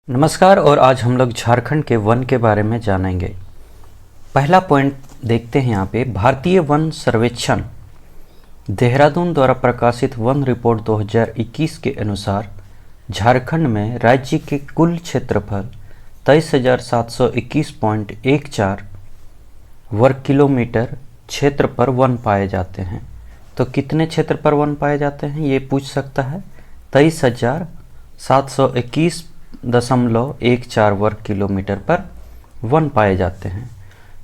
नमस्कार। और आज हम लोग झारखंड के वन के बारे में जानेंगे। पहला पॉइंट देखते हैं यहाँ पे, भारतीय वन सर्वेक्षण देहरादून द्वारा प्रकाशित वन रिपोर्ट 2021 के अनुसार झारखंड में राज्य के कुल क्षेत्रफल 23,721.14 वर्ग किलोमीटर क्षेत्र पर वन पाए जाते हैं। तो कितने क्षेत्र पर वन पाए जाते हैं ये पूछ सकता है। 23,721.14 वर्ग किलोमीटर पर वन पाए जाते हैं,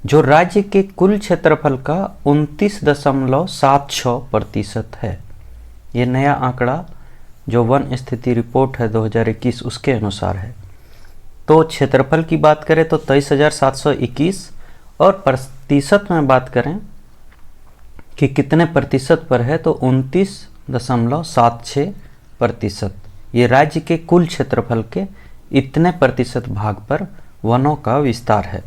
जो राज्य के कुल क्षेत्रफल का 29.76% है। ये नया आंकड़ा जो वन स्थिति रिपोर्ट है 2021 उसके अनुसार है। तो क्षेत्रफल की बात करें तो 23,721 और प्रतिशत में बात करें कि कितने प्रतिशत पर है तो 29.76%। ये राज्य के कुल क्षेत्रफल के इतने प्रतिशत भाग पर वनों का विस्तार है।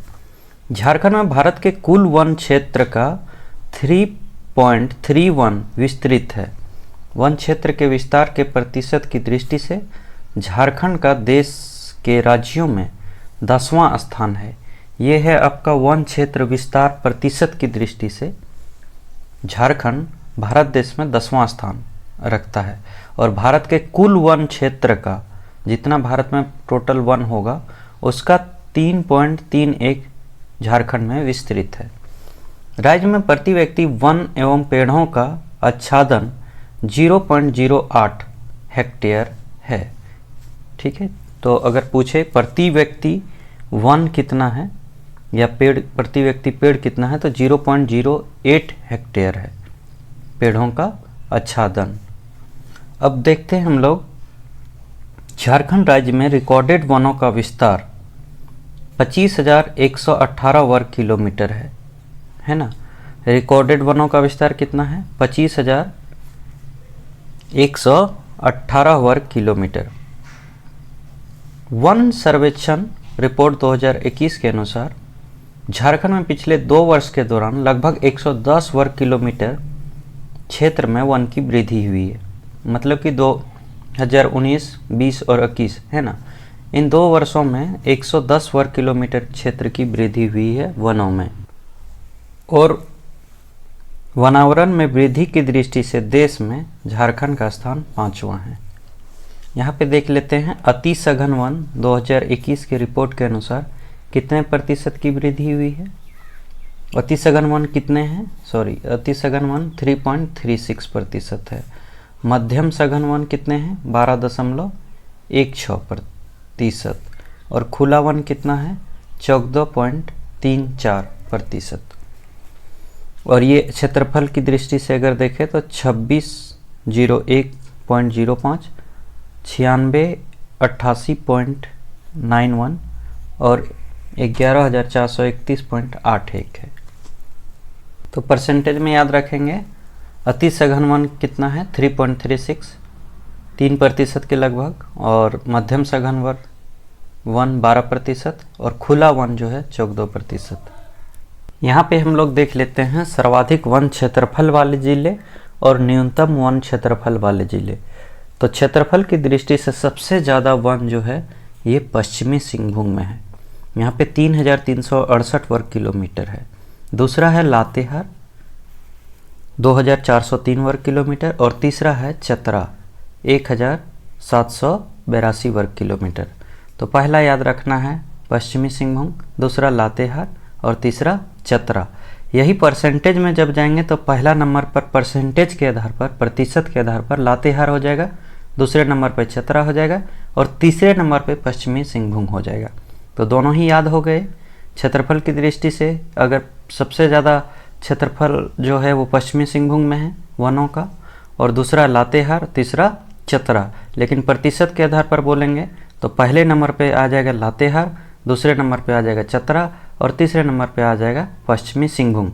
झारखंड में भारत के कुल वन क्षेत्र का 3.31 विस्तृत है। वन क्षेत्र के विस्तार के प्रतिशत की दृष्टि से झारखंड का देश के राज्यों में 10वां स्थान है। ये है आपका वन क्षेत्र विस्तार प्रतिशत की दृष्टि से झारखंड भारत देश में 10वां स्थान रखता है। और भारत के कुल वन क्षेत्र का जितना भारत में टोटल वन होगा उसका 3.31 झारखंड में विस्तृत है। राज्य में प्रति व्यक्ति वन एवं पेड़ों का आच्छादन 0.08 हेक्टेयर है। ठीक है, तो अगर पूछे प्रति व्यक्ति वन कितना है या पेड़ प्रति व्यक्ति पेड़ कितना है तो 0.08 हेक्टेयर है पेड़ों का आच्छादन। अब देखते हैं हम लोग झारखंड राज्य में रिकॉर्डेड वनों का विस्तार 25,118 वर्ग किलोमीटर है ना। रिकॉर्डेड वनों का विस्तार कितना है 25,118 वर्ग किलोमीटर। वन सर्वेक्षण रिपोर्ट 2021 के अनुसार झारखंड में पिछले 2 वर्ष के दौरान लगभग 110 वर्ग किलोमीटर क्षेत्र में वन की वृद्धि हुई है। मतलब कि 2019, 20 और 21 है ना, इन 2 वर्षों में 110 वर्ग किलोमीटर क्षेत्र की वृद्धि हुई है वनों में। और वनावरण में वृद्धि की दृष्टि से देश में झारखंड का स्थान 5वां है। यहाँ पे देख लेते हैं अति सघन वन 2021 के रिपोर्ट के अनुसार कितने प्रतिशत की वृद्धि हुई है। अति सघन वन कितने हैं, अति सघन वन 3.36% है। मध्यम सघन वन कितने हैं 12.16%। और खुला वन कितना है 14.34%। और ये क्षेत्रफल की दृष्टि से अगर देखें तो 2601.05, 9688.91 और 11,431.81 है। तो परसेंटेज में याद रखेंगे अति सघन वन कितना है 3.36, 3% के लगभग। और मध्यम सघन वन 12% और खुला वन जो है 14%। यहाँ पे हम लोग देख लेते हैं सर्वाधिक वन क्षेत्रफल वाले जिले और न्यूनतम वन क्षेत्रफल वाले जिले। तो क्षेत्रफल की दृष्टि से सबसे ज़्यादा वन जो है ये पश्चिमी सिंहभूम में है। यहाँ पे 3,368 वर्ग किलोमीटर है। दूसरा है लातेहार 2,403 वर्ग किलोमीटर और तीसरा है चतरा 1,782 वर्ग किलोमीटर। तो पहला याद रखना है पश्चिमी सिंहभूम, दूसरा लातेहार और तीसरा चतरा। यही परसेंटेज में जब जाएंगे तो पहला नंबर पर परसेंटेज के आधार पर प्रतिशत के आधार पर लातेहार हो जाएगा, दूसरे नंबर पर चतरा हो जाएगा और तीसरे नंबर पर पश्चिमी सिंहभूम हो जाएगा। तो दोनों ही याद हो गए। क्षेत्रफल की दृष्टि से अगर सबसे ज़्यादा क्षेत्रफल जो है वो पश्चिमी सिंहभूम में है वनों का, और दूसरा लातेहार, तीसरा चतरा। लेकिन प्रतिशत के आधार पर बोलेंगे तो पहले नंबर पे आ जाएगा लातेहार, दूसरे नंबर पे आ जाएगा चतरा और तीसरे नंबर पे आ जाएगा पश्चिमी सिंहभूम।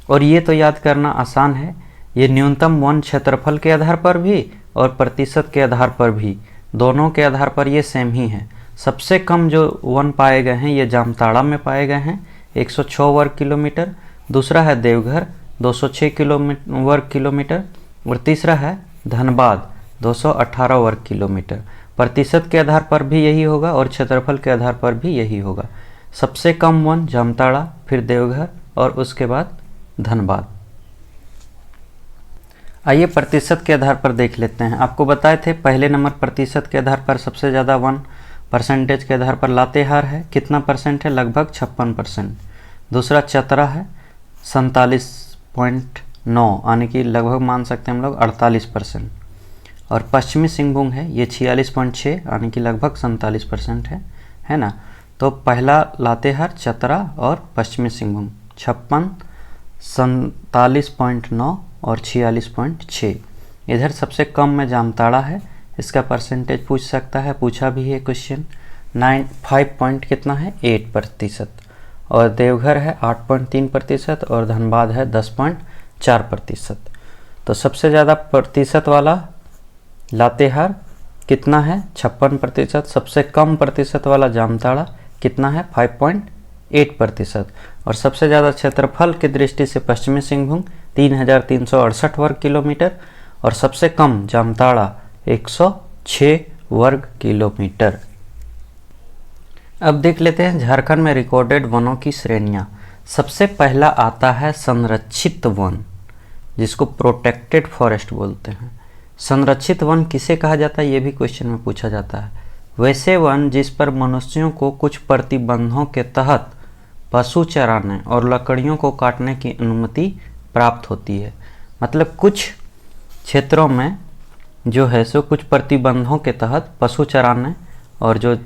और ये तो याद करना आसान है, ये न्यूनतम वन क्षेत्रफल के आधार पर भी और प्रतिशत के आधार पर भी, दोनों के आधार पर ये सेम ही है। सबसे कम जो वन पाए गए हैं ये जामताड़ा में पाए गए हैं 106 वर्ग किलोमीटर, दूसरा है देवघर 206 वर्ग किलोमीटर और तीसरा है धनबाद 218 वर्ग किलोमीटर। प्रतिशत के आधार पर भी यही होगा और क्षेत्रफल के आधार पर भी यही होगा। सबसे कम वन जामताड़ा, फिर देवघर और उसके बाद धनबाद। आइए प्रतिशत के आधार पर देख लेते हैं। आपको बताए थे पहले नंबर प्रतिशत के आधार पर सबसे ज़्यादा वन, परसेंटेज के आधार पर लातेहार है, कितना परसेंट है, लगभग 56%। दूसरा चतरा है 47.9 यानी कि लगभग मान सकते हैं हम लोग 48%। और पश्चिमी सिंहभूम है ये 46.6 यानी कि लगभग 47% है ना। तो पहला लातेहार, चतरा और पश्चिमी सिंहभूम 56, 47.9 और 46.6। इधर सबसे कम में जामताड़ा है, इसका परसेंटेज पूछ सकता है, पूछा भी है क्वेश्चन। 5 कितना है, 8%। और देवघर है 8.3% और धनबाद है 10.4%। तो सबसे ज़्यादा प्रतिशत वाला लातेहार कितना है, 56%। सबसे कम प्रतिशत वाला जामताड़ा कितना है, 5.8%। और सबसे ज़्यादा क्षेत्रफल की दृष्टि से पश्चिमी सिंहभूम 3368 वर्ग किलोमीटर और सबसे कम जामताड़ा 106 वर्ग किलोमीटर। अब देख लेते हैं झारखंड में रिकॉर्डेड वनों की श्रेणियां। सबसे पहला आता है संरक्षित वन, जिसको प्रोटेक्टेड फॉरेस्ट बोलते हैं। संरक्षित वन किसे कहा जाता है, ये भी क्वेश्चन में पूछा जाता है। वैसे वन जिस पर मनुष्यों को कुछ प्रतिबंधों के तहत पशु चराने और लकड़ियों को काटने की अनुमति प्राप्त होती है। मतलब कुछ क्षेत्रों में जो है सो कुछ प्रतिबंधों के तहत पशु चराने और जो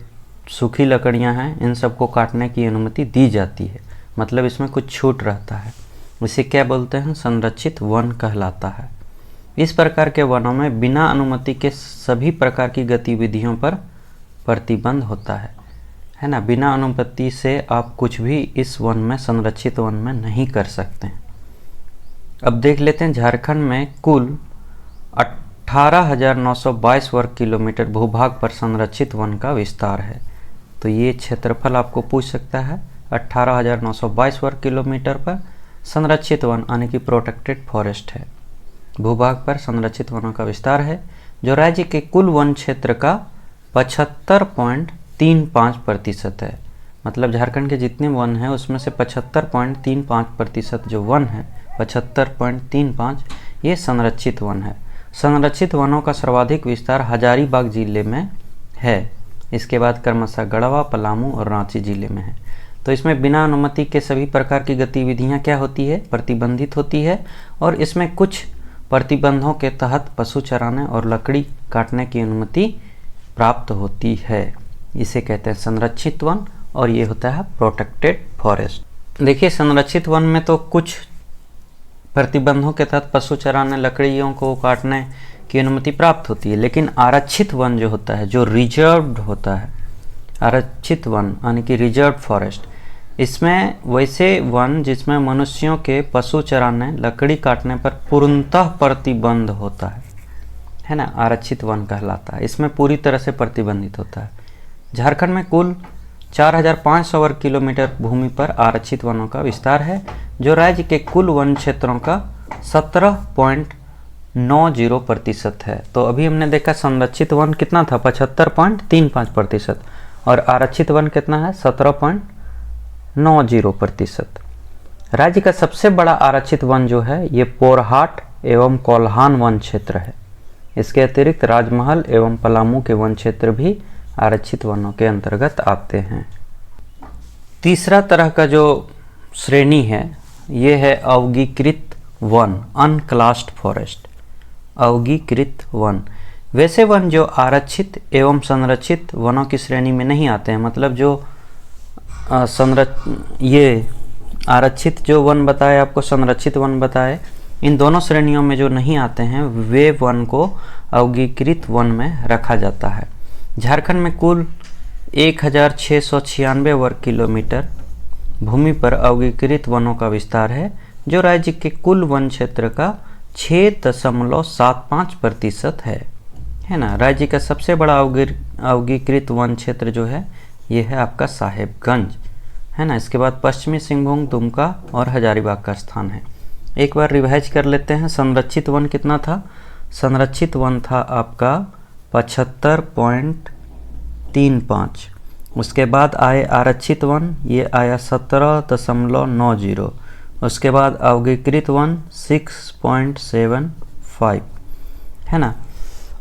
सूखी लकड़ियां हैं इन सबको काटने की अनुमति दी जाती है। मतलब इसमें कुछ छूट रहता है, इसे क्या बोलते हैं, संरक्षित वन कहलाता है। इस प्रकार के वनों में बिना अनुमति के सभी प्रकार की गतिविधियों पर प्रतिबंध होता है ना। बिना अनुमति से आप कुछ भी इस वन में, संरक्षित वन में नहीं कर सकते। अब देख लेते हैं झारखंड में कुल 18,922 वर्ग किलोमीटर भूभाग पर संरक्षित वन का विस्तार है। तो ये क्षेत्रफल आपको पूछ सकता है। 18,922 वर्ग किलोमीटर पर संरक्षित वन यानी कि प्रोटेक्टेड फॉरेस्ट है। भूभाग पर संरक्षित वनों का विस्तार है, जो राज्य के कुल वन क्षेत्र का 75.35% है। मतलब झारखंड के जितने वन हैं उसमें से 75.35% जो वन है, 75.35 ये संरक्षित वन है। संरक्षित वनों का सर्वाधिक विस्तार हजारीबाग जिले में है। इसके बाद क्रमशः गढ़वा, पलामू और रांची जिले में है। तो इसमें बिना अनुमति के सभी प्रकार की गतिविधियां क्या होती है, प्रतिबंधित होती है। और इसमें कुछ प्रतिबंधों के तहत पशु चराने और लकड़ी काटने की अनुमति प्राप्त होती है। इसे कहते हैं संरक्षित वन और ये होता है प्रोटेक्टेड फॉरेस्ट। देखिए संरक्षित वन में तो कुछ प्रतिबंधों के तहत पशु चराने, लकड़ियों को काटने की अनुमति प्राप्त होती है। लेकिन आरक्षित वन जो होता है, जो रिजर्व्ड होता है, आरक्षित वन यानी कि रिजर्व्ड फॉरेस्ट, इसमें वैसे वन जिसमें मनुष्यों के पशु चराने, लकड़ी काटने पर पूर्णतः प्रतिबंध होता है ना, आरक्षित वन कहलाता है। इसमें पूरी तरह से प्रतिबंधित होता है। झारखंड में कुल 4,500 वर्ग किलोमीटर भूमि पर आरक्षित वनों का विस्तार है, जो राज्य के कुल वन क्षेत्रों का 17.90% है। तो अभी हमने देखा संरक्षित वन कितना था, 75.35% और आरक्षित वन कितना है, 17.90%। राज्य का सबसे बड़ा आरक्षित वन जो है ये पोरहाट एवं कोल्हान वन क्षेत्र है। इसके अतिरिक्त राजमहल एवं पलामू के वन क्षेत्र भी आरक्षित वनों के अंतर्गत आते हैं। तीसरा तरह का जो श्रेणी है ये है अवगीकृत वन, अनक्लास्ड फॉरेस्ट। अवगीकृत वन वैसे वन जो आरक्षित एवं संरक्षित वनों की श्रेणी में नहीं आते हैं। मतलब जो ये आरक्षित जो वन बताए आपको, संरक्षित वन बताए, इन दोनों श्रेणियों में जो नहीं आते हैं वे वन को अवगीकृत वन में रखा जाता है। झारखंड में कुल 1,696 वर्ग किलोमीटर भूमि पर अवगीकृत वनों का विस्तार है, जो राज्य के कुल वन क्षेत्र का 6.75% है ना। राज्य का सबसे बड़ा अवगीकृत वन क्षेत्र जो है ये है आपका साहेबगंज, है ना। इसके बाद पश्चिमी सिंहभूम, दुमका और हजारीबाग का स्थान है। एक बार रिवाइज कर लेते हैं। संरक्षित वन कितना था, संरक्षित वन था आपका 75.35। उसके बाद आए आरक्षित वन, ये आया 17.90। उसके बाद अवगीकृत वन 6.75, है ना।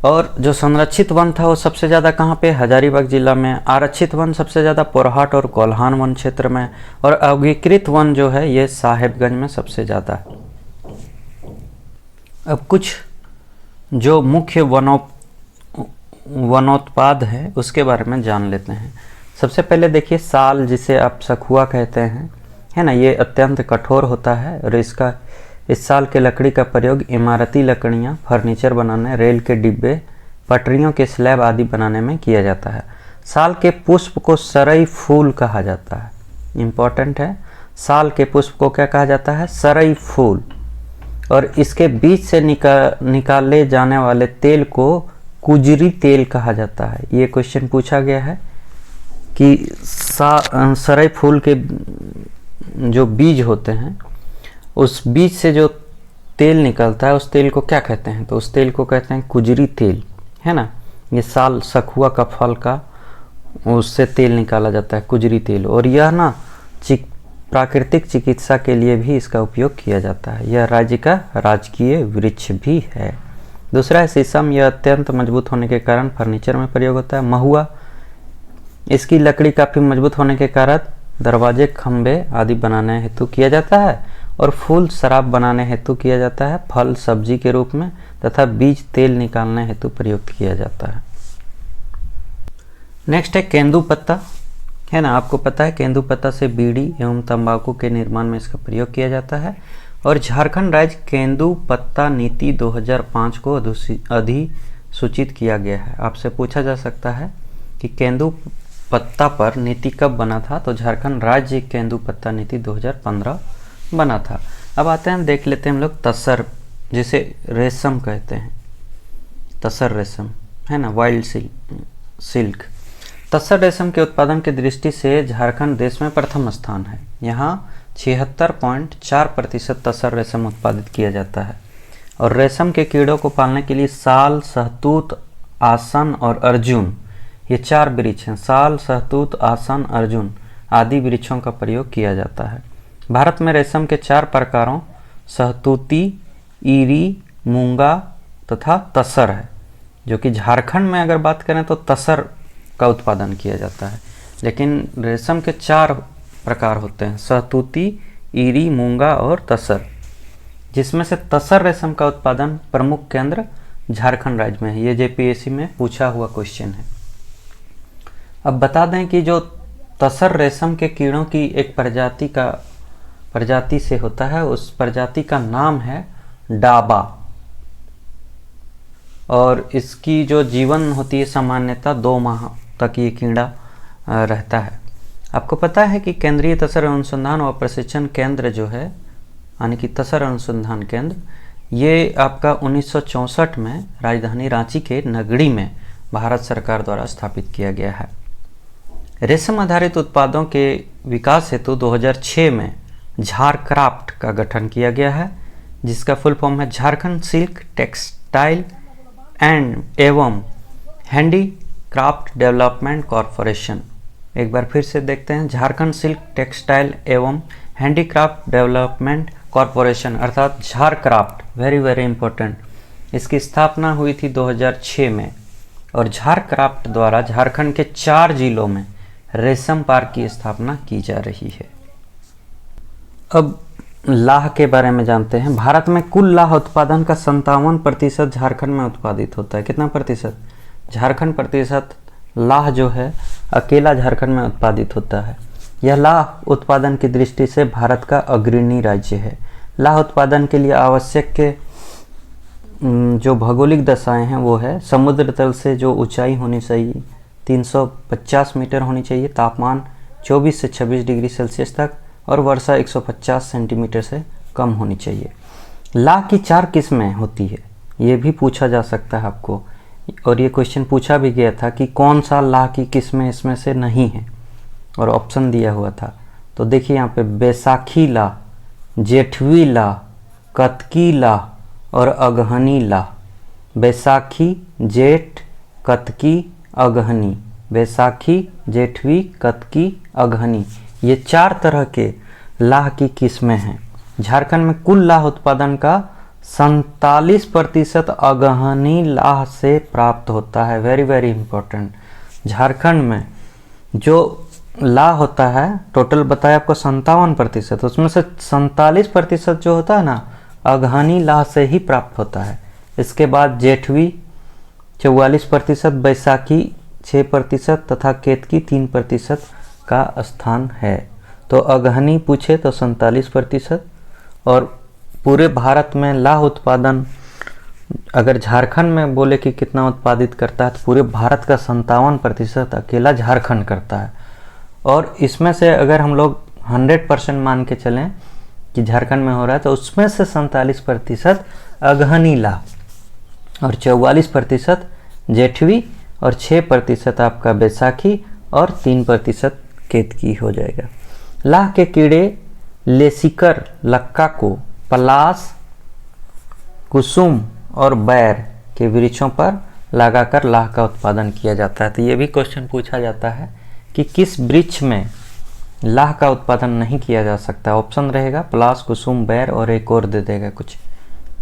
और जो संरक्षित वन था वो सबसे ज़्यादा कहाँ पे, हजारीबाग जिला में। आरक्षित वन सबसे ज़्यादा पोरहाट और कोल्हान वन क्षेत्र में। और अवगीकृत वन जो है ये साहेबगंज में सबसे ज़्यादा है। अब कुछ जो मुख्य वनोत्पाद है उसके बारे में जान लेते हैं। सबसे पहले देखिए साल, जिसे आप सखुआ कहते हैं, है ना, ये अत्यंत कठोर होता है और इस साल के लकड़ी का प्रयोग इमारती लकड़ियाँ, फर्नीचर बनाने, रेल के डिब्बे, पटरियों के स्लैब आदि बनाने में किया जाता है। साल के पुष्प को सरई फूल कहा जाता है। इम्पॉर्टेंट है, साल के पुष्प को क्या कहा जाता है, सरई फूल। और इसके बीच से निकाले जाने वाले तेल को कुजरी तेल कहा जाता है। ये क्वेश्चन पूछा गया है कि सरई फूल के जो बीज होते हैं उस बीज से जो तेल निकलता है उस तेल को क्या कहते हैं, तो उस तेल को कहते हैं कुजरी तेल, है ना। ये साल सखुआ का फल का उससे तेल निकाला जाता है, कुजरी तेल। और यह ना प्राकृतिक चिकित्सा के लिए भी इसका उपयोग किया जाता है। यह राज्य का राजकीय वृक्ष भी है। दूसरा है शीशम, यह अत्यंत मजबूत होने के कारण फर्नीचर में प्रयोग होता है। महुआ, इसकी लकड़ी काफ़ी मजबूत होने के कारण दरवाजे, खंबे आदि बनाने हेतु किया जाता है। और फूल शराब बनाने हेतु किया जाता है, फल सब्जी के रूप में, तथा बीज तेल निकालने हेतु प्रयुक्त किया जाता है। नेक्स्ट है केंदू पत्ता, है ना। आपको पता है केंदू पत्ता से बीड़ी एवं तंबाकू के निर्माण में इसका प्रयोग किया जाता है। और झारखंड राज्य केंदू पत्ता नीति 2005 को अधिसूचित किया गया है। आपसे पूछा जा सकता है कि केंदू पत्ता पर नीति कब बना था, तो झारखंड राज्य केंदू पत्ता नीति 2015 बना था। अब आते हैं, देख लेते हैं हम लोग तसर, जिसे रेशम कहते हैं, तसर रेशम, है ना, वाइल्ड सिल्क। तसर रेशम के उत्पादन की दृष्टि से झारखंड देश में प्रथम स्थान है। यहाँ 76.4% तसर रेशम उत्पादित किया जाता है। और रेशम के कीड़ों को पालने के लिए साल, सहतूत, आसन और अर्जुन, ये 4 वृक्ष हैं। साल, सहतूत, आसन, अर्जुन आदि वृक्षों का प्रयोग किया जाता है। भारत में रेशम के 4 प्रकारों सहतूती, ईरी, मूंगा तथा तसर है। जो कि झारखंड में अगर बात करें तो तसर का उत्पादन किया जाता है। लेकिन रेशम के 4 प्रकार होते हैं, सहतूती, ईरी, मूंगा और तसर, जिसमें से तसर रेशम का उत्पादन प्रमुख केंद्र झारखंड राज्य में है। ये जेपीएससी में पूछा हुआ क्वेश्चन है। अब बता दें कि जो तसर रेशम के कीड़ों की एक प्रजाति से होता है, उस प्रजाति का नाम है डाबा। और इसकी जो जीवन होती है सामान्यतः 2 माह तक ये कीड़ा रहता है। आपको पता है कि केंद्रीय तसर अनुसंधान व प्रशिक्षण केंद्र जो है, यानी कि तसर अनुसंधान केंद्र, ये आपका 1964 में राजधानी रांची के नगड़ी में भारत सरकार द्वारा स्थापित किया गया है। रेशम आधारित उत्पादों के विकास हेतु 2006 में झारक्राफ्ट का गठन किया गया है, जिसका फुल फॉर्म है झारखंड सिल्क टेक्सटाइल एंड एवं हैंडीक्राफ्ट डेवलपमेंट कॉरपोरेशन। एक बार फिर से देखते हैं, झारखंड सिल्क टेक्सटाइल एवं हैंडीक्राफ्ट डेवलपमेंट कॉरपोरेशन, अर्थात झारक्राफ्ट, वेरी वेरी इंपॉर्टेंट। इसकी स्थापना हुई थी 2006 में। और झारक्राफ्ट द्वारा झारखंड के 4 जिलों में रेशम पार्क की स्थापना की जा रही है। अब लाह के बारे में जानते हैं। भारत में कुल लाह उत्पादन का 57% झारखंड में उत्पादित होता है। कितना प्रतिशत? झारखंड प्रतिशत लाह जो है अकेला झारखंड में उत्पादित होता है। यह लाह उत्पादन की दृष्टि से भारत का अग्रणी राज्य है। लाह उत्पादन के लिए आवश्यक के जो भौगोलिक दशाएं हैं वो है, समुद्र तल से जो ऊंचाई होनी चाहिए 350 मीटर होनी चाहिए, तापमान 24 से 26 डिग्री सेल्सियस तक, और वर्षा 150 सेंटीमीटर से कम होनी चाहिए। लाह की 4 किस्में होती है, ये भी पूछा जा सकता है आपको। और ये क्वेश्चन पूछा भी गया था कि कौन सा लाह की किस्में इसमें से नहीं है, और ऑप्शन दिया हुआ था। तो देखिए यहाँ पे बैसाखी लाह, जेठवी लाह, कतकी लाह और अगहनी लाह। बैसाखी, जेठ, कतकी, अगहनी। बैसाखी, जेठवी, कतकी, अगहनी, ये 4 तरह के लाह की किस्में हैं। झारखंड में कुल लाह उत्पादन का 47% अगहनी लाह से प्राप्त होता है। Very very important. झारखंड में जो लाह होता है टोटल बताया आपको 57%, उसमें से 47% जो होता है ना अगहनी लाह से ही प्राप्त होता है। इसके बाद जेठवी 44%, बैसाखी 6% तथा केतकी 3% का स्थान है। तो अगहनी पूछे तो 47%। और पूरे भारत में लाह उत्पादन अगर झारखंड में बोले कि कितना उत्पादित करता है तो पूरे भारत का 57% अकेला झारखंड करता है। और इसमें से अगर हम लोग 100% मान के चलें कि झारखंड में हो रहा है तो उसमें से 47% अगहनी लाह और 44% जेठवी और 6% आपका बैसाखी और 3% केतकी हो जाएगा। लाह के कीड़े लेसिकर लक्का को पलास, कुसुम और बैर के वृक्षों पर लगाकर लाह का उत्पादन किया जाता है। तो ये भी क्वेश्चन पूछा जाता है कि किस वृक्ष में लाह का उत्पादन नहीं किया जा सकता। ऑप्शन रहेगा पलास, कुसुम, बैर और एक और दे देगा कुछ।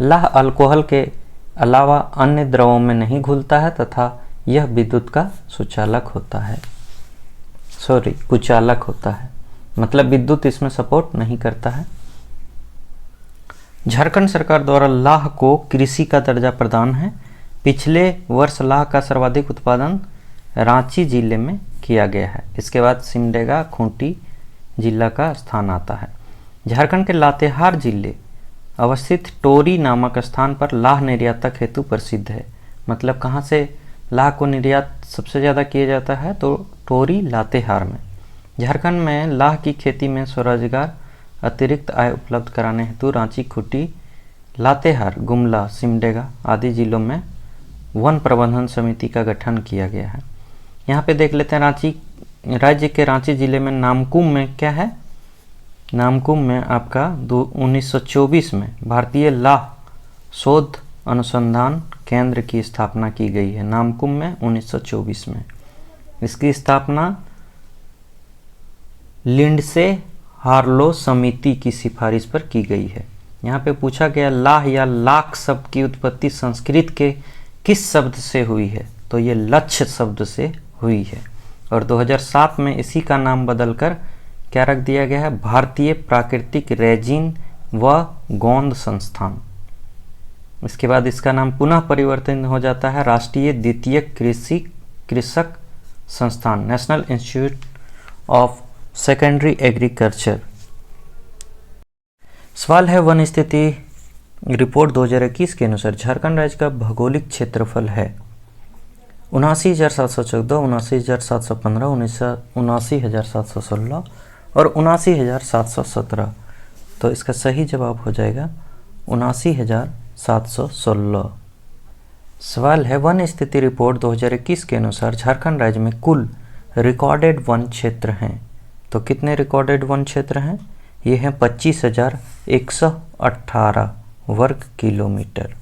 लाह अल्कोहल के अलावा अन्य द्रवों में नहीं घुलता है तथा यह विद्युत का कुचालक होता है, मतलब विद्युत इसमें सपोर्ट नहीं करता है। झारखंड सरकार द्वारा लाह को कृषि का दर्जा प्रदान है। पिछले वर्ष लाह का सर्वाधिक उत्पादन रांची जिले में किया गया है। इसके बाद सिमडेगा, खूंटी जिला का स्थान आता है। झारखंड के लातेहार जिले अवस्थित टोरी नामक स्थान पर लाह निर्यातक हेतु प्रसिद्ध है। मतलब कहाँ से लाह को निर्यात सबसे ज़्यादा किया जाता है तो टोरी, लातेहार में। झारखंड में लाह की खेती में स्वरोजगार अतिरिक्त आय उपलब्ध कराने हेतु रांची, खूंटी, लातेहार, गुमला, सिमडेगा आदि जिलों में वन प्रबंधन समिति का गठन किया गया है। यहाँ पे देख लेते हैं रांची राज्य के रांची जिले में नामकुम में क्या है। नामकुम में आपका 1924 में भारतीय लाह शोध अनुसंधान केंद्र की स्थापना की गई है। नामकुम में 1924 में इसकी स्थापना लिंडसे हार्लो समिति की सिफारिश पर की गई है। यहाँ पे पूछा गया लाह या लाख शब्द की उत्पत्ति संस्कृत के किस शब्द से हुई है, तो ये लक्ष्य शब्द से हुई है। और 2007 में इसी का नाम बदलकर क्या रख दिया गया है, भारतीय प्राकृतिक रेजिन व गोंद संस्थान। इसके बाद इसका नाम पुनः परिवर्तन हो जाता है राष्ट्रीय द्वितीयक कृषक संस्थान, national institute of secondary agriculture. सवाल है वन स्थिति रिपोर्ट 2021 के अनुसार झारखंड राज्य का भौगोलिक क्षेत्रफल है 79,714, 79,715, 79,716 और 79,717। तो इसका सही जवाब हो जाएगा 79,716। सवाल है वन स्थिति रिपोर्ट 2021 के अनुसार झारखंड राज्य में कुल रिकॉर्डेड वन क्षेत्र हैं। तो कितने रिकॉर्डेड वन क्षेत्र हैं, ये हैं 25,118 वर्ग किलोमीटर।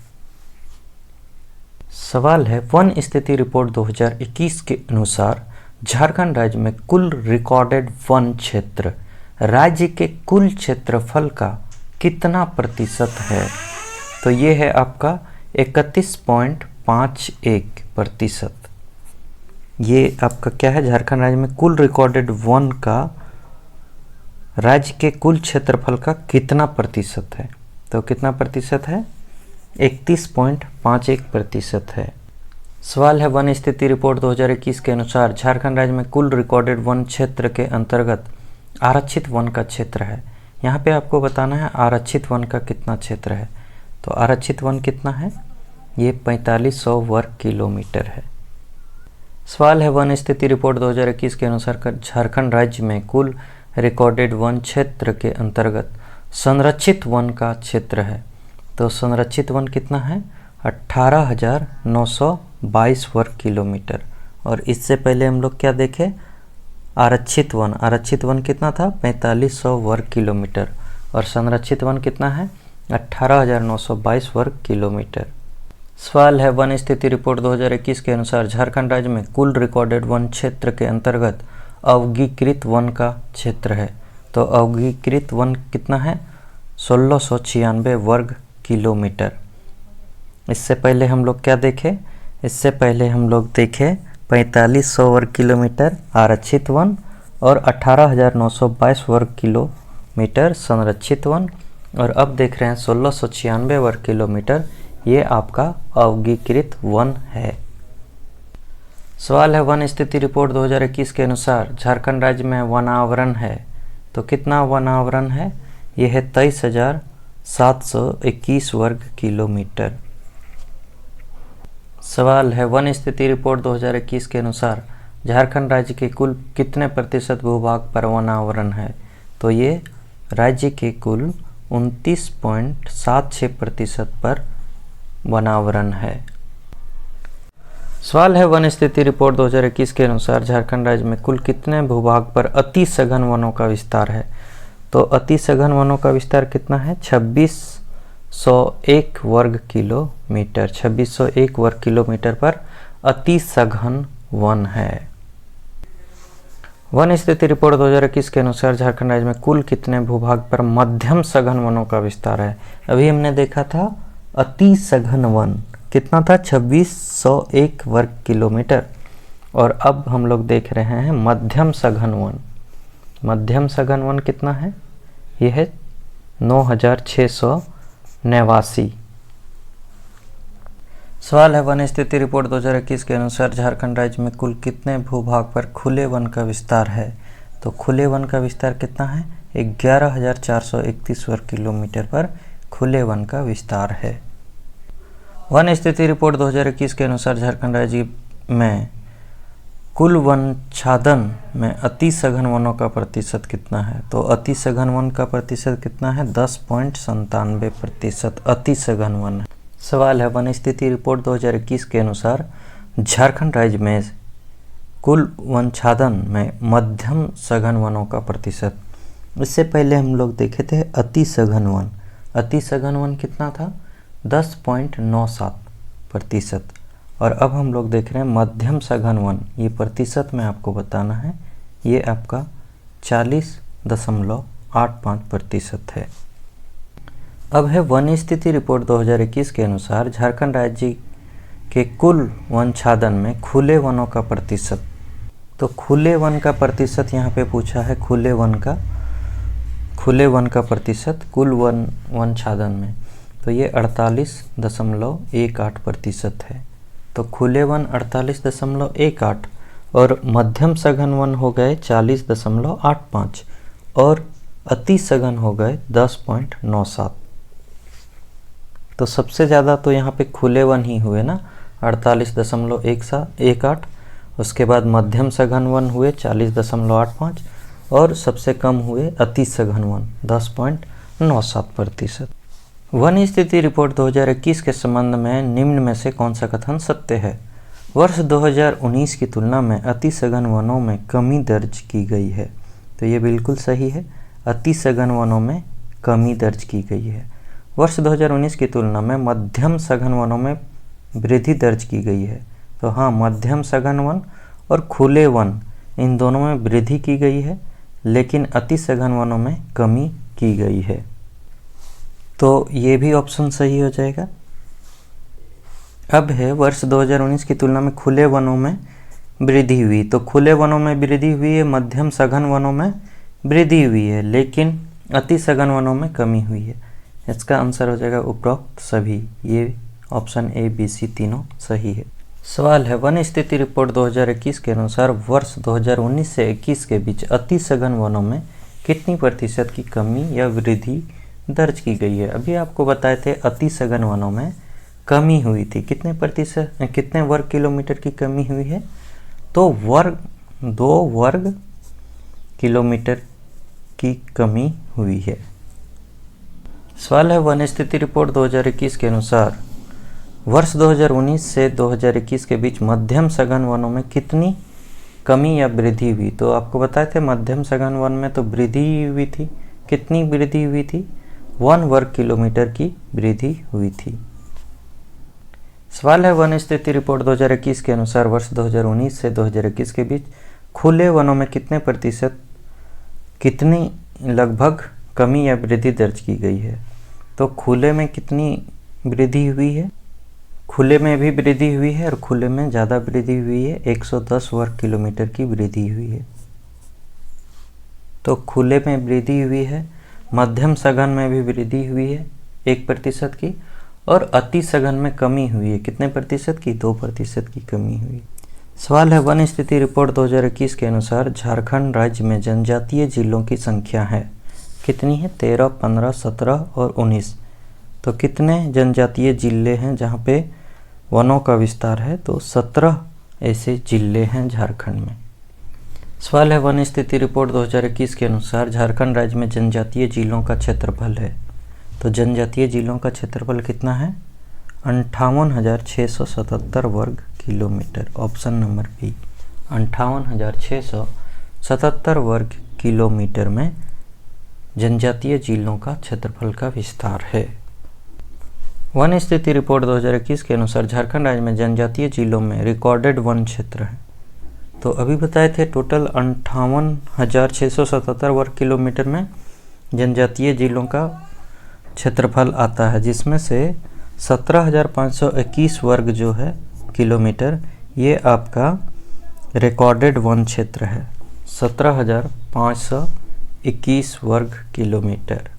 सवाल है वन स्थिति रिपोर्ट 2021 के अनुसार झारखंड राज्य में कुल रिकॉर्डेड वन क्षेत्र राज्य के कुल क्षेत्रफल का कितना प्रतिशत है। तो ये है आपका 31.51%। ये आपका क्या है, झारखंड राज्य में कुल रिकॉर्डेड वन का राज्य के कुल क्षेत्रफल का कितना प्रतिशत है। तो कितना प्रतिशत है, 31.51% है। सवाल है वन स्थिति रिपोर्ट 2021 के अनुसार झारखंड राज्य में कुल रिकॉर्डेड वन क्षेत्र के अंतर्गत आरक्षित वन का क्षेत्र है। यहाँ पे आपको बताना है आरक्षित वन का कितना क्षेत्र है। तो आरक्षित वन कितना है, ये 4500 वर्ग किलोमीटर है। सवाल है वन स्थिति रिपोर्ट 2021 के अनुसार झारखंड राज्य में कुल रिकॉर्डेड वन क्षेत्र के अंतर्गत संरक्षित वन का क्षेत्र है। तो संरक्षित वन कितना है, 18,922 वर्ग किलोमीटर। और इससे पहले हम लोग क्या देखे, आरक्षित वन कितना था, 4500 वर्ग किलोमीटर। और संरक्षित वन कितना है, 18,922 वर्ग किलोमीटर। सवाल है, वन स्थिति रिपोर्ट 2021 के अनुसार झारखंड राज्य में कुल रिकॉर्डेड वन क्षेत्र के अंतर्गत अवगीकृत वन का क्षेत्र है। तो अवगीकृत वन कितना है? 1696 वर्ग किलोमीटर। इससे पहले हम लोग क्या देखे? इससे पहले हम लोग देखे 4500 वर्ग किलोमीटर आरक्षित वन और 18,922 वर्ग किलोमीटर संरक्षित वन, और अब देख रहे हैं 1696 वर्ग किलोमीटर, ये आपका अवगीकृत वन है। सवाल है, वन स्थिति रिपोर्ट 2021 के अनुसार झारखंड राज्य में वनावरण है। तो कितना वनावरण है? यह है 23,721 वर्ग किलोमीटर। सवाल है, वन स्थिति रिपोर्ट 2021 के अनुसार झारखंड राज्य के कुल कितने प्रतिशत भूभाग पर वनावरण है? तो ये राज्य के कुल 29.76% पर वनावरण है। सवाल है, वन स्थिति रिपोर्ट 2021 के अनुसार झारखंड राज्य में कुल कितने भूभाग पर अति सघन वनों का विस्तार है? तो अति सघन वनों का विस्तार कितना है? 2601 वर्ग किलोमीटर। 2601 वर्ग किलोमीटर पर अति सघन वन है। वन स्थिति रिपोर्ट 2021 के अनुसार झारखंड राज्य में कुल कितने भूभाग पर मध्यम सघन वनों का विस्तार है? अभी हमने देखा था अति सघन वन कितना था? 2601 वर्ग किलोमीटर, और अब हम लोग देख रहे हैं मध्यम सघन वन। मध्यम सघन वन कितना है? यह है 9689। सवाल है, वन स्थिति रिपोर्ट 2021 के अनुसार झारखंड राज्य में कुल कितने भूभाग पर खुले वन का विस्तार है? तो खुले वन का विस्तार कितना है? 11,431 वर्ग किलोमीटर पर खुले वन का विस्तार है। वन स्थिति रिपोर्ट 2021 के अनुसार झारखंड राज्य में कुल वन छादन में अति सघन वनों का प्रतिशत कितना है? तो अति सघन वन का प्रतिशत कितना है? 10.97% अति सघन वन है। सवाल है, वन स्थिति रिपोर्ट 2021 के अनुसार झारखंड राज्य में कुल वन छादन में मध्यम सघन वनों का प्रतिशत। इससे पहले हम लोग देखे थे अति सघन वन। अति सघन वन कितना था? 10.97%। और अब हम लोग देख रहे हैं मध्यम सघन वन। ये प्रतिशत में आपको बताना है, ये आपका 40.85% है। अब है वन स्थिति रिपोर्ट 2021 के अनुसार झारखंड राज्य के कुल वन छादन में खुले वनों का प्रतिशत। तो खुले वन का प्रतिशत यहाँ पे पूछा है, खुले वन का प्रतिशत कुल वन छादन में। तो ये 48.18% है। तो खुले वन 48.18 और मध्यम सघन वन हो गए 40.85 और अति सघन हो गए 10.97। तो सबसे ज़्यादा तो यहाँ पे खुले वन ही हुए ना, 48.18। उसके बाद मध्यम सघन वन हुए 40.85 और सबसे कम हुए अति सघन वन 10.97%। वन स्थिति रिपोर्ट 2021 के संबंध में निम्न में से कौन सा कथन सत्य है? वर्ष 2019 की तुलना में अति सघन वनों में कमी दर्ज की गई है। तो ये बिल्कुल सही है, अति सघन वनों में कमी दर्ज की गई है। वर्ष 2019 की तुलना में मध्यम सघन वनों में वृद्धि दर्ज की गई है। तो हाँ, मध्यम सघन वन और खुले वन इन दोनों में वृद्धि की गई है, लेकिन अति सघन वनों में कमी की गई है। तो ये भी ऑप्शन सही हो जाएगा। अब है वर्ष 2019 की तुलना में खुले वनों में वृद्धि हुई। तो खुले वनों में वृद्धि हुई है, मध्यम सघन वनों में वृद्धि हुई है, लेकिन अति सघन वनों में कमी हुई है। इसका आंसर हो जाएगा उपरोक्त सभी। ये ऑप्शन ए, बी, सी तीनों सही है। सवाल है, वन स्थिति रिपोर्ट 2021 के अनुसार वर्ष 2019 से 21 के बीच अति सघन वनों में कितनी प्रतिशत की कमी या वृद्धि दर्ज की गई है? अभी आपको बताए थे अति सघन वनों में कमी हुई थी। कितने प्रतिशत, कितने वर्ग किलोमीटर की कमी हुई है? तो 2 वर्ग किलोमीटर की कमी हुई है। सवाल है, वन स्थिति रिपोर्ट 2021 के अनुसार वर्ष 2019 से 2021 के बीच मध्यम सघन वनों में कितनी कमी या वृद्धि हुई? तो आपको बताए थे मध्यम सघन वन में तो वृद्धि हुई थी। कितनी वृद्धि हुई थी? 1 वर्ग किलोमीटर की वृद्धि हुई थी। सवाल है, वन स्थिति रिपोर्ट 2021 के अनुसार वर्ष 2019 से 2021 के बीच खुले वनों में कितनी लगभग कमी या वृद्धि दर्ज की गई है। तो खुले में कितनी वृद्धि हुई है, खुले में भी वृद्धि हुई है और खुले में ज़्यादा वृद्धि हुई है, 110 वर्ग किलोमीटर की वृद्धि हुई है। तो खुले में वृद्धि हुई है, मध्यम सघन में भी वृद्धि हुई है 1% की, और अति सघन में कमी हुई है कितने प्रतिशत की, 2% की कमी हुई। सवाल है, वन स्थिति रिपोर्ट 2021 के अनुसार झारखंड राज्य में जनजातीय जिलों की संख्या है कितनी है, 13, 15, 17 और 19। तो कितने जनजातीय जिले हैं जहाँ पे वनों का विस्तार है, तो 17 ऐसे जिले हैं झारखंड में। सवाल है, वन स्थिति रिपोर्ट 2021 के अनुसार झारखंड राज्य में जनजातीय जिलों का क्षेत्रफल है। तो जनजातीय जिलों का क्षेत्रफल कितना है, 58,677 वर्ग किलोमीटर। ऑप्शन नंबर बी, 58,677 वर्ग किलोमीटर में जनजातीय जिलों का क्षेत्रफल का विस्तार है। वन स्थिति रिपोर्ट 2021 के अनुसार झारखंड राज्य में जनजातीय जिलों में रिकॉर्डेड वन क्षेत्र है। तो अभी बताए थे टोटल 58,677 वर्ग किलोमीटर में जनजातीय जिलों का क्षेत्रफल आता है, जिसमें से 17,521 वर्ग जो है किलोमीटर ये आपका रिकॉर्डेड वन क्षेत्र है, 17,521 वर्ग किलोमीटर।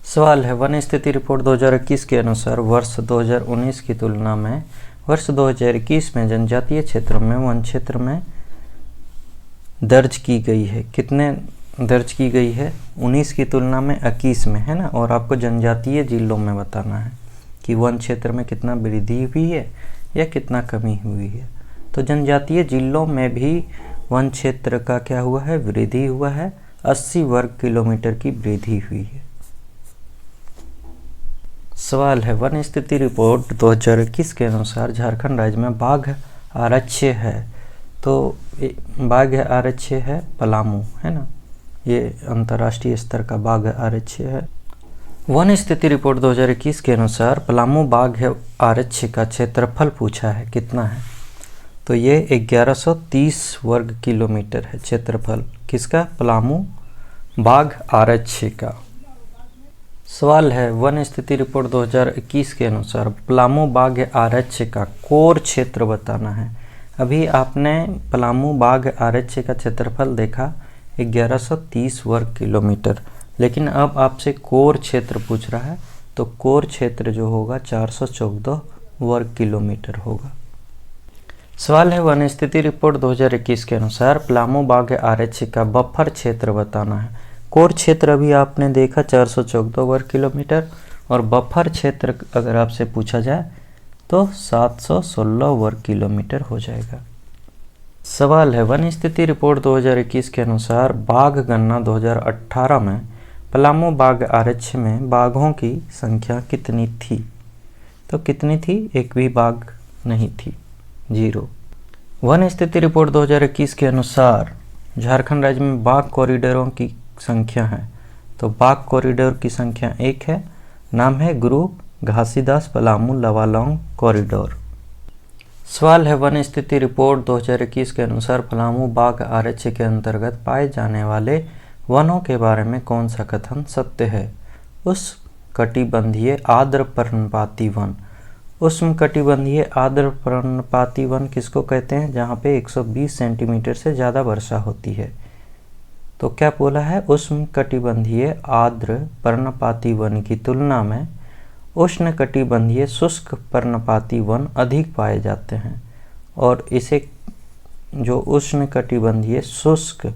सवाल है, वन स्थिति रिपोर्ट 2021 के अनुसार वर्ष 2019 की तुलना में वर्ष 2021 में जनजातीय क्षेत्रों में वन क्षेत्र में दर्ज की गई है, कितने दर्ज की गई है, 19 की तुलना में 21 में, है ना। और आपको जनजातीय जिलों में बताना है कि वन क्षेत्र में कितना वृद्धि हुई है या कितना कमी हुई है। तो जनजातीय जिलों में भी वन क्षेत्र का क्या हुआ है, वृद्धि हुआ है, 80 वर्ग किलोमीटर की वृद्धि हुई है। सवाल है, वन स्थिति रिपोर्ट 2021 के अनुसार झारखंड राज्य में बाघ आरक्ष्य है। तो बाघ आरक्ष्य है पलामू, है ना, ये अंतर्राष्ट्रीय स्तर का बाघ आरक्ष्य है। वन स्थिति रिपोर्ट 2021 के अनुसार पलामू बाघ आरक्ष्य का क्षेत्रफल पूछा है, कितना है। तो ये 1130 वर्ग किलोमीटर है क्षेत्रफल किसका, पलामू बाघ आरक्ष्य का। सवाल है, वन स्थिति रिपोर्ट 2021 के अनुसार पलामू बाघ आरक्ष्य का कोर क्षेत्र बताना है। अभी आपने पलामू बाघ आरक्ष्य का क्षेत्रफल देखा 1130 वर्ग किलोमीटर, लेकिन अब आपसे कोर क्षेत्र पूछ रहा है, तो कोर क्षेत्र जो होगा 414 वर्ग किलोमीटर होगा। सवाल है, वन स्थिति रिपोर्ट 2021 के अनुसार पलामू बाघ आरक्ष्य का बफर क्षेत्र बताना है। कोर क्षेत्र अभी आपने देखा 414 वर्ग किलोमीटर, और बफर क्षेत्र अगर आपसे पूछा जाए तो 716 वर्ग किलोमीटर हो जाएगा। सवाल है, वन स्थिति रिपोर्ट 2021 के अनुसार बाघ गणना 2018 में पलामू बाघ आरक्ष्य में बाघों की संख्या कितनी थी। तो कितनी थी, एक भी बाघ नहीं थी, 0। वन स्थिति रिपोर्ट 2021 के अनुसार झारखंड राज्य में बाघ कॉरिडोरों की संख्या है। तो बाघ कॉरिडोर की संख्या 1 है, नाम है गुरु घासीदास पलामू लवालोंग कॉरिडोर। सवाल है, वन स्थिति रिपोर्ट 2021 के अनुसार पलामू बाघ आरक्ष्य के अंतर्गत पाए जाने वाले वनों के बारे में कौन सा कथन सत्य है। उष्णकटिबंधीय आर्द्र पर्णपाती वन। उष्णकटिबंधीय आर्द्र पर्णपाती वन किसको कहते हैं, जहाँ पे 120 सेंटीमीटर से ज़्यादा वर्षा होती है। तो क्या बोला है, उष्णकटिबंधीय आर्द्र पर्णपाती वन की तुलना में उष्णकटिबंधीय शुष्क पर्णपाती वन अधिक पाए जाते हैं। और इसे जो उष्णकटिबंधीय शुष्क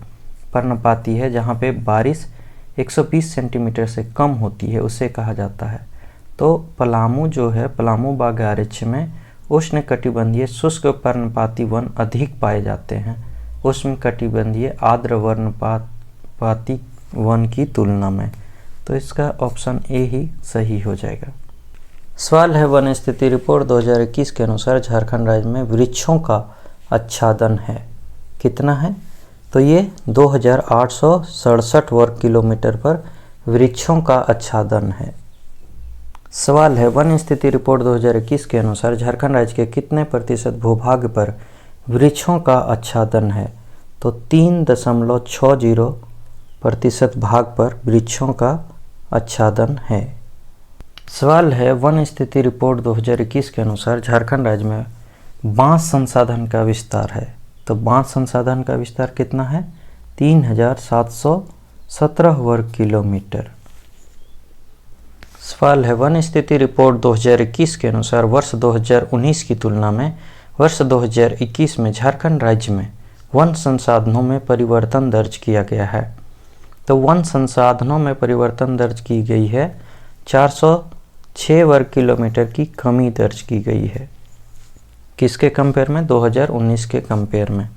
पर्णपाती है, जहाँ पे बारिश 120 सेंटीमीटर से कम होती है, उसे कहा जाता है। तो पलामू जो है, पलामू बाघ आरक्ष्य में उष्णकटिबंधीय शुष्क पर्णपाती वन अधिक पाए जाते हैं उष्णकटिबंधीय आर्द्र पर्णपाती वन की तुलना में। तो इसका ऑप्शन ए ही सही हो जाएगा। सवाल है, वन स्थिति रिपोर्ट 2021 के अनुसार झारखंड राज्य में वृक्षों का आच्छादन है, कितना है। तो ये 2867 वर्ग किलोमीटर पर वृक्षों का आच्छादन है। सवाल है, वन स्थिति रिपोर्ट 2021 के अनुसार झारखंड राज्य के कितने प्रतिशत भूभाग पर वृक्षों का आच्छादन है? तो 3.60% भाग पर वृक्षों का आच्छादन है। सवाल है, वन स्थिति रिपोर्ट 2021 के अनुसार झारखंड राज्य में बांस संसाधन का विस्तार है। तो बांस संसाधन का विस्तार कितना है? 3,717 वर्ग किलोमीटर। सवाल है, वन स्थिति रिपोर्ट 2021 के अनुसार वर्ष 2019 की तुलना में वर्ष 2021 में झारखंड राज्य में वन संसाधनों में परिवर्तन दर्ज किया गया है। तो वन संसाधनों में परिवर्तन दर्ज की गई है, 406 वर्ग किलोमीटर की कमी दर्ज की गई है। किसके कंपेयर में? 2019 के कंपेयर में।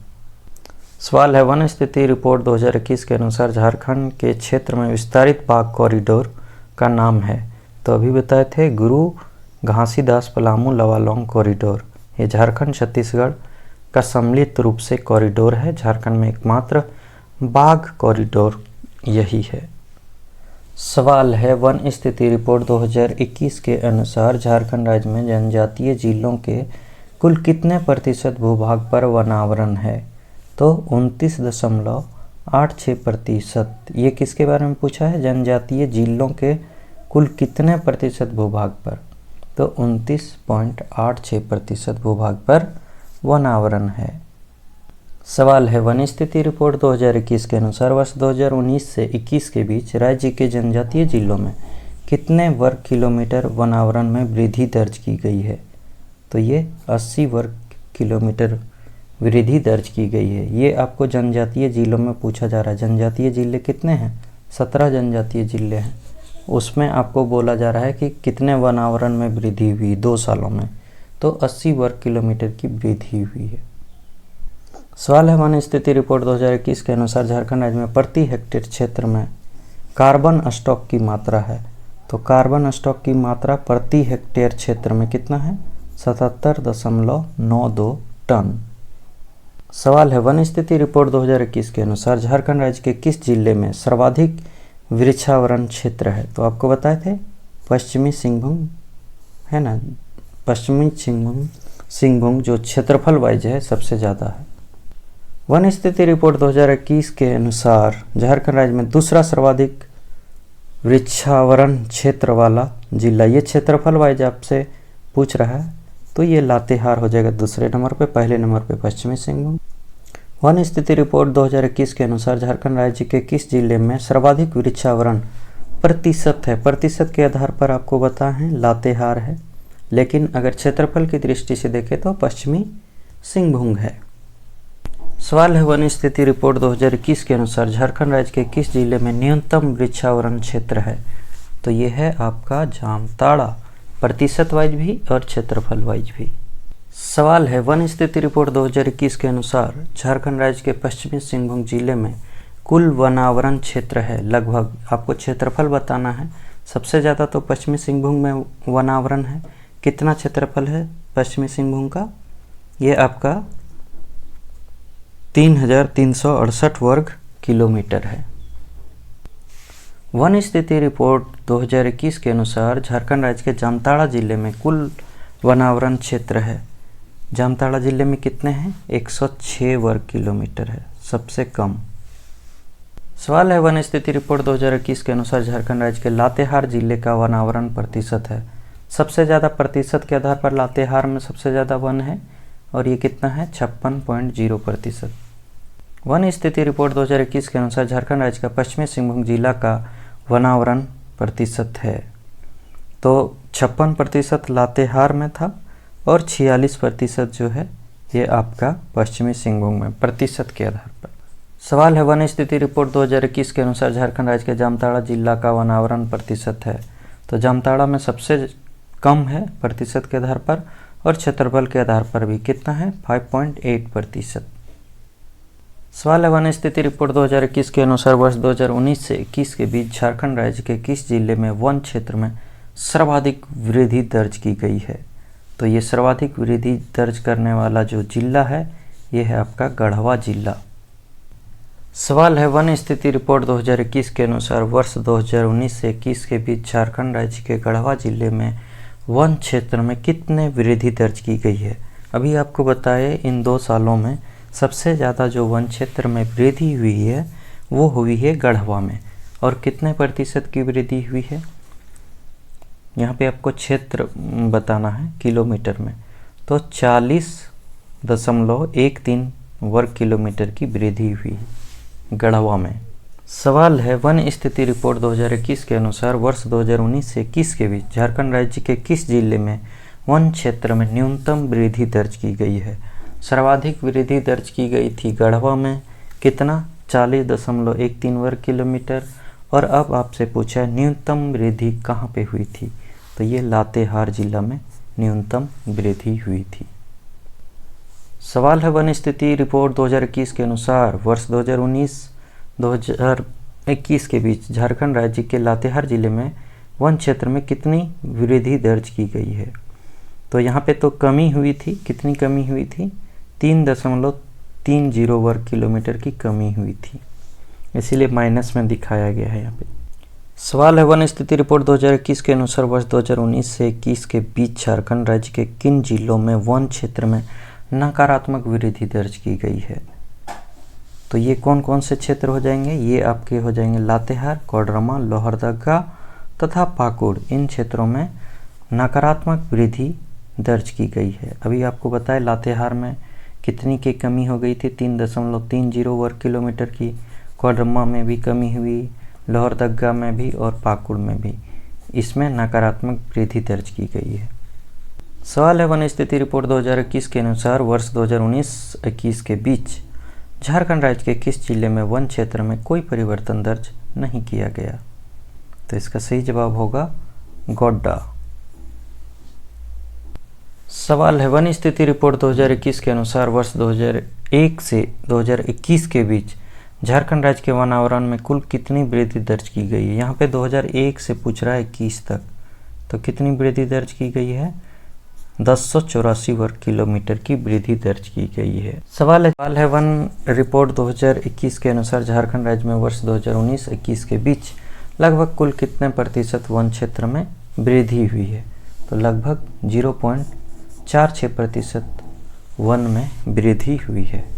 सवाल है, वन स्थिति रिपोर्ट 2021 के अनुसार झारखंड के क्षेत्र में विस्तारित बाघ कॉरिडोर का नाम है। तो अभी बताए थे गुरु घासीदास पलामू लवालोंग कॉरिडोर। ये झारखंड छत्तीसगढ़ का सम्मिलित रूप से कॉरिडोर है। झारखंड में एकमात्र बाघ कॉरिडोर यही है। सवाल है, वन स्थिति रिपोर्ट 2021 के अनुसार झारखंड राज्य में जनजातीय जिलों के कुल कितने प्रतिशत भूभाग पर वनावरण है? तो 29.86%। ये किसके बारे में पूछा है? जनजातीय जिलों के कुल कितने प्रतिशत भूभाग पर? तो 29.86% भूभाग पर वनावरण है। सवाल है, वन स्थिति रिपोर्ट 2021 के अनुसार वर्ष 2019 से 21 के बीच राज्य के जनजातीय जिलों में कितने वर्ग किलोमीटर वनावरण में वृद्धि दर्ज की गई है? तो ये 80 वर्ग किलोमीटर वृद्धि दर्ज की गई है। ये आपको जनजातीय जिलों में पूछा जा रहा है। जनजातीय जिले कितने हैं? 17 जनजातीय जिले हैं। उसमें आपको बोला जा रहा है कि कितने वनावरण में वृद्धि हुई 2 सालों में। तो 80 वर्ग किलोमीटर की वृद्धि हुई है। सवाल है, वन स्थिति रिपोर्ट 2021 के अनुसार झारखंड राज्य में प्रति हेक्टेयर क्षेत्र में कार्बन स्टॉक की मात्रा है। तो कार्बन स्टॉक की मात्रा प्रति हेक्टेयर क्षेत्र में कितना है? 77.92 टन। सवाल है, वन स्थिति रिपोर्ट 2021 के अनुसार झारखंड राज्य के किस जिले में सर्वाधिक वृक्षावरण क्षेत्र है? तो आपको बताए थे पश्चिमी सिंहभूम है ना। पश्चिमी सिंहभूम जो क्षेत्रफल वाइज है सबसे ज़्यादा है। वन स्थिति रिपोर्ट 2021 के अनुसार झारखंड राज्य में दूसरा सर्वाधिक वृक्षावरण क्षेत्र वाला जिला, ये क्षेत्रफल वाइज आपसे पूछ रहा है, तो ये लातेहार हो जाएगा दूसरे नंबर पे। पहले नंबर पे पश्चिमी सिंहभूम। वन स्थिति रिपोर्ट 2021 के अनुसार झारखंड राज्य के किस जिले में सर्वाधिक वृक्षावरण प्रतिशत है? प्रतिशत के आधार पर आपको बताए हैं लातेहार है, लेकिन अगर क्षेत्रफल की दृष्टि से देखें तो पश्चिमी सिंहभूम है। सवाल है, वन स्थिति रिपोर्ट 2021 के अनुसार झारखंड राज्य के किस जिले में न्यूनतम वृक्षावरण क्षेत्र है? तो ये है आपका जामताड़ा, प्रतिशत वाइज भी और क्षेत्रफल वाइज भी। सवाल है, वन स्थिति रिपोर्ट 2021 के अनुसार झारखंड राज्य के पश्चिमी सिंहभूम जिले में कुल वनावरण क्षेत्र है लगभग, आपको क्षेत्रफल बताना है। सबसे ज़्यादा तो पश्चिमी सिंहभूम में वनावरण है। कितना क्षेत्रफल है पश्चिमी सिंहभूम का? ये आपका 3,368 वर्ग किलोमीटर है। वन स्थिति रिपोर्ट 2021 के अनुसार झारखंड राज्य के जामताड़ा जिले में कुल वनावरण क्षेत्र है। जामताड़ा जिले में कितने हैं? 106 वर्ग किलोमीटर है, सबसे कम। सवाल है, वन स्थिति रिपोर्ट 2021 के अनुसार झारखंड राज्य के लातेहार जिले का वनावरण प्रतिशत है। सबसे ज़्यादा प्रतिशत के आधार पर लातेहार में सबसे ज़्यादा वन है और ये कितना है? 56.0%। वन स्थिति रिपोर्ट 2021 के अनुसार झारखंड राज्य का पश्चिमी सिंहभूम जिला का वनावरण प्रतिशत है। तो 56% लातेहार में था और 46% जो है ये आपका पश्चिमी सिंहभूम में प्रतिशत के आधार पर। सवाल है, वन स्थिति रिपोर्ट 2021 के अनुसार झारखंड राज्य के जामताड़ा जिला का वनावरण प्रतिशत है। तो जामताड़ा में सबसे कम है प्रतिशत के आधार पर और क्षेत्रफल के आधार पर भी कितना है? 5.8%। सवाल है, वन स्थिति रिपोर्ट 2021 के अनुसार वर्ष 2019 से 21 के बीच झारखंड राज्य के किस जिले में वन क्षेत्र में सर्वाधिक वृद्धि दर्ज की गई है? तो ये सर्वाधिक वृद्धि दर्ज करने वाला जो जिला है ये है आपका गढ़वा जिला। सवाल है, वन स्थिति रिपोर्ट 2021 के अनुसार वर्ष 2019 से 21 के बीच झारखंड राज्य के गढ़वा जिले में वन क्षेत्र में कितने वृद्धि दर्ज की गई है। अभी आपको बताए इन 2 सालों में सबसे ज़्यादा जो वन क्षेत्र में वृद्धि हुई है वो हुई है गढ़वा में। और कितने प्रतिशत की वृद्धि हुई है, यहाँ पे आपको क्षेत्र बताना है किलोमीटर में, तो 40.13 वर्ग किलोमीटर की वृद्धि हुई गढ़वा में। सवाल है, वन स्थिति रिपोर्ट 2021 के अनुसार वर्ष 2019 से 21 के बीच झारखंड राज्य के किस जिले में वन क्षेत्र में न्यूनतम वृद्धि दर्ज की गई है। सर्वाधिक वृद्धि दर्ज की गई थी गढ़वा में, कितना, 40.13 वर्ग किलोमीटर। और अब आपसे पूछा है न्यूनतम वृद्धि कहाँ पे हुई थी, तो ये लातेहार जिला में न्यूनतम वृद्धि हुई थी। सवाल है, वन स्थिति रिपोर्ट 2021 के अनुसार वर्ष 2019-2021 के बीच झारखंड राज्य के लातेहार जिले में वन क्षेत्र में कितनी वृद्धि दर्ज की गई है। तो यहाँ पे तो कमी हुई थी, कितनी कमी हुई थी, 3.30 वर्ग किलोमीटर की कमी हुई थी, इसीलिए माइनस में दिखाया गया है यहाँ पे। सवाल है, वन स्थिति रिपोर्ट 2021 के अनुसार वर्ष 2019 से 21 के बीच झारखंड राज्य के किन जिलों में वन क्षेत्र में नकारात्मक वृद्धि दर्ज की गई है। तो ये कौन कौन से क्षेत्र हो जाएंगे, ये आपके हो जाएंगे लातेहार, कोडरमा, लोहरदगा तथा पाकुड़। इन क्षेत्रों में नकारात्मक वृद्धि दर्ज की गई है। अभी आपको बताया लातेहार में कितनी की कमी हो गई थी, 3.30 वर्ग किलोमीटर की। कोडरमा में भी कमी हुई, लोहरदगा में भी और पाकुड़ में भी इसमें नकारात्मक वृद्धि दर्ज की गई है। सवाल है, वन स्थिति रिपोर्ट 2021 के अनुसार वर्ष 2019-21 के बीच झारखंड राज्य के किस जिले में वन क्षेत्र में कोई परिवर्तन दर्ज नहीं किया गया। तो इसका सही जवाब होगा गोड्डा। सवाल है, वन स्थिति रिपोर्ट 2021 के अनुसार वर्ष 2001 से 2021 के बीच झारखंड राज्य के वन आवरण में कुल कितनी वृद्धि दर्ज की गई है। यहाँ पे 2001 से पूछ रहा है 21 तक, तो कितनी वृद्धि दर्ज की गई है, 1084 वर्ग किलोमीटर की वृद्धि दर्ज की गई है। सवाल है, वन रिपोर्ट 2021 के अनुसार झारखंड राज्य में वर्ष 2019-21 के बीच लगभग कुल कितने प्रतिशत वन क्षेत्र में वृद्धि हुई है। तो लगभग 0.46% वन में वृद्धि हुई है।